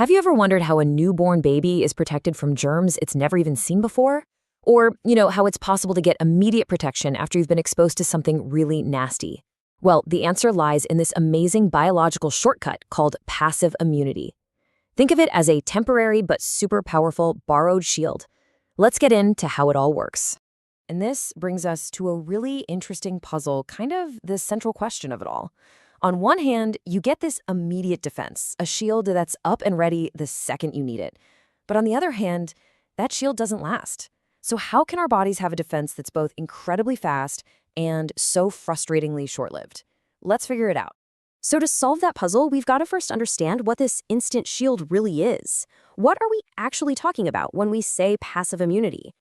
Have you ever wondered how a newborn baby is protected from germs it's never even seen before? Or, how it's possible to get immediate protection after you've been exposed to something really nasty? Well, the answer lies in this amazing biological shortcut called passive immunity. Think of it as a temporary but super powerful borrowed shield. Let's get into how it all works. And this brings us to a really interesting puzzle, kind of the central question of it all. On one hand, you get this immediate defense, a shield that's up and ready the second you need it. But on the other hand, that shield doesn't last. So how can our bodies have a defense that's both incredibly fast and so frustratingly short-lived? Let's figure it out. So to solve that puzzle, we've got to first understand what this instant shield really is. What are we actually talking about when we say passive immunity?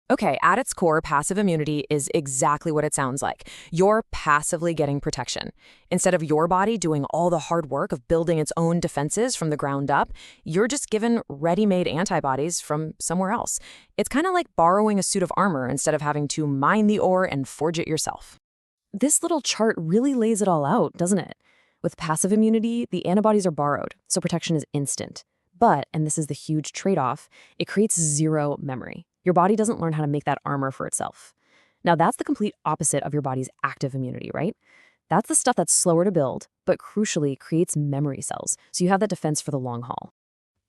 Okay, at its core, passive immunity is exactly what it sounds like. You're passively getting protection. Instead of your body doing all the hard work of building its own defenses from the ground up, you're just given ready-made antibodies from somewhere else. It's kind of like borrowing a suit of armor instead of having to mine the ore and forge it yourself. This little chart really lays it all out, doesn't it? With passive immunity, the antibodies are borrowed, so protection is instant. But, and this is the huge trade-off, it creates zero memory. Your body doesn't learn how to make that armor for itself. Now, that's the complete opposite of your body's active immunity, right? That's the stuff that's slower to build, but crucially creates memory cells, so you have that defense for the long haul.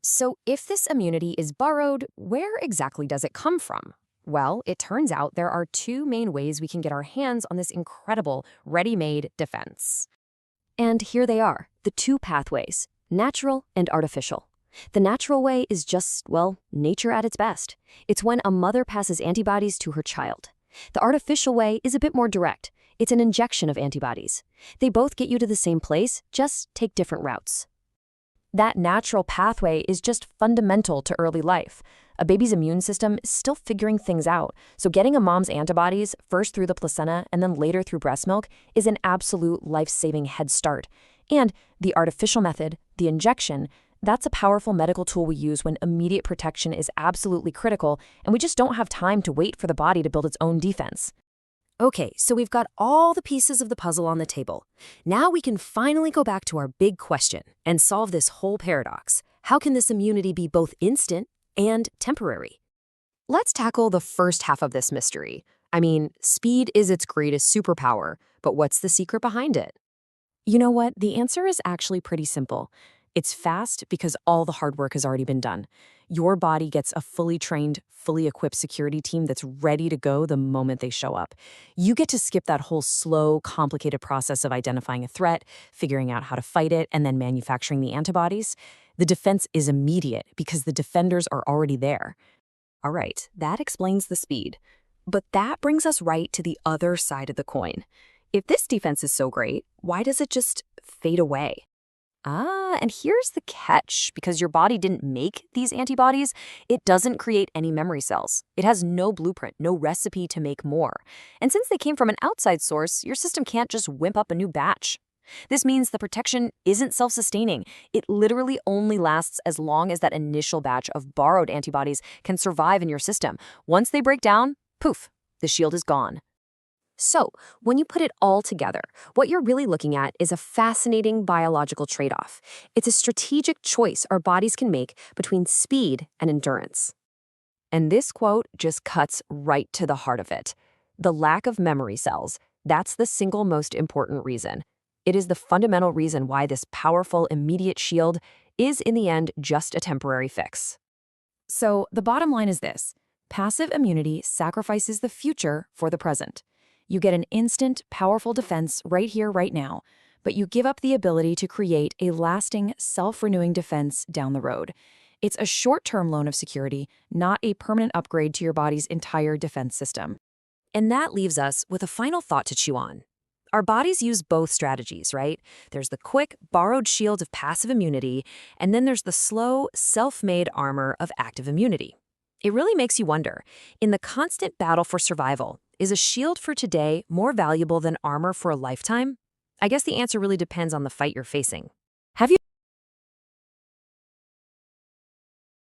So if this immunity is borrowed, where exactly does it come from? Well, it turns out there are two main ways we can get our hands on this incredible, ready-made defense. And here they are, the two pathways, natural and artificial. The natural way is just, well, nature at its best. It's when a mother passes antibodies to her child. The artificial way is a bit more direct. It's an injection of antibodies. They both get you to the same place, just take different routes. That natural pathway is just fundamental to early life. A baby's immune system is still figuring things out, so getting a mom's antibodies, first through the placenta and then later through breast milk, is an absolute life-saving head start. And the artificial method, the injection, that's a powerful medical tool we use when immediate protection is absolutely critical and we just don't have time to wait for the body to build its own defense. Okay, so we've got all the pieces of the puzzle on the table. Now we can finally go back to our big question and solve this whole paradox. How can this immunity be both instant and temporary? Let's tackle the first half of this mystery. I mean, speed is its greatest superpower, but what's the secret behind it? You know what? The answer is actually pretty simple. It's fast because all the hard work has already been done. Your body gets a fully trained, fully equipped security team that's ready to go the moment they show up. You get to skip that whole slow, complicated process of identifying a threat, figuring out how to fight it, and then manufacturing the antibodies. The defense is immediate because the defenders are already there. All right, that explains the speed. But that brings us right to the other side of the coin. If this defense is so great, why does it just fade away? And here's the catch. Because your body didn't make these antibodies, it doesn't create any memory cells. It has no blueprint, no recipe to make more. And since they came from an outside source, your system can't just whip up a new batch. This means the protection isn't self-sustaining. It literally only lasts as long as that initial batch of borrowed antibodies can survive in your system. Once they break down, poof, the shield is gone. So, when you put it all together, what you're really looking at is a fascinating biological trade-off. It's a strategic choice our bodies can make between speed and endurance. And this quote just cuts right to the heart of it. The lack of memory cells, that's the single most important reason. It is the fundamental reason why this powerful, immediate shield is, in the end, just a temporary fix. So, the bottom line is this. Passive immunity sacrifices the future for the present. You get an instant, powerful defense right here, right now, but you give up the ability to create a lasting, self-renewing defense down the road. It's a short-term loan of security, not a permanent upgrade to your body's entire defense system. And that leaves us with a final thought to chew on. Our bodies use both strategies, right? There's the quick, borrowed shield of passive immunity, and then there's the slow, self-made armor of active immunity. It really makes you wonder, in the constant battle for survival, is a shield for today more valuable than armor for a lifetime? I guess the answer really depends on the fight you're facing. Have you